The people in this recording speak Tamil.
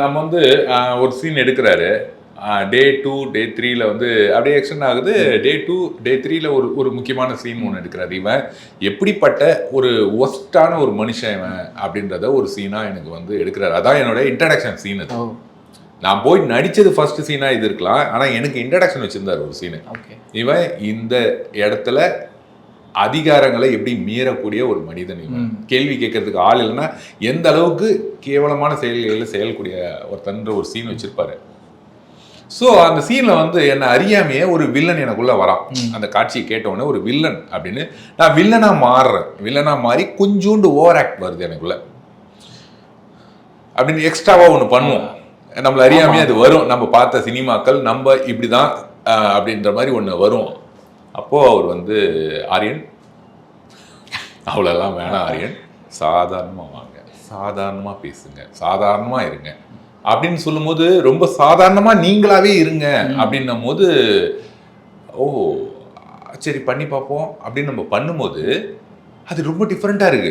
நம்ம வந்து ஒரு சீன் எடுக்கிறாரு. டே 2 டே 3ல வந்து அப்படியே எக்ஸ்டெண்ட் ஆகுது. டே 2 டே 3ல ஒரு முக்கியமான சீன் ஒன்று எடுக்கிறாரு. இவன் எப்படிப்பட்ட ஒரு ஒஸ்டான ஒரு மனுஷன் இவன் அப்படின்றத ஒரு சீனா எனக்கு வந்து எடுக்கிறாரு. அதான் என்னோட இன்ட்ரடக்ஷன் சீன் அது. நான் போய் நடிச்சது ஃபர்ஸ்ட் சீனா இது இருக்கலாம். ஆனா எனக்கு இன்ட்ரடக்ஷன் வச்சிருந்தாரு ஒரு சீனு. இவன் இந்த இடத்துல அதிகாரங்களை எப்படி மீறக்கூடிய ஒரு மனிதன் இவன். கேள்வி கேட்கறதுக்கு ஆள் இல்லைன்னா எந்த அளவுக்கு கேவலமான செயல்களில் செயல்கூடிய ஒருத்தன்ற ஒரு சீன் வச்சிருப்பாரு. ஸோ அந்த சீனில் வந்து என்னை அறியாமையே ஒரு வில்லன் எனக்குள்ள வரான். அந்த காட்சியை கேட்டவுடனே ஒரு வில்லன் அப்படின்னு நான் வில்லனா மாறுறேன். வில்லனா மாறி கொஞ்சோண்டு ஓவர் ஆக்ட் வருது எனக்குள்ள. அப்படின்னு எக்ஸ்ட்ராவா ஒன்று பண்ணுவோம். நம்மள அறியாமையே அது வரும். நம்ம பார்த்த சினிமாக்கள் நம்ம இப்படிதான் அப்படின்ற மாதிரி ஒன்று வரும். அப்போ அவர் வந்து ஆரியன் அவ்வளோலாம் வேணாம் ஆரியன், சாதாரணமாக வாங்க, சாதாரணமாக பேசுங்க, சாதாரணமாக இருங்க அப்படின்னு சொல்லும்போது ரொம்ப சாதாரணமாக நீங்களாவே இருங்க அப்படின்னும் போது ஓ சரி பண்ணி பார்ப்போம் அப்படின்னு நம்ம பண்ணும்போது அது ரொம்ப டிஃப்ரெண்ட்டாக இருக்கு.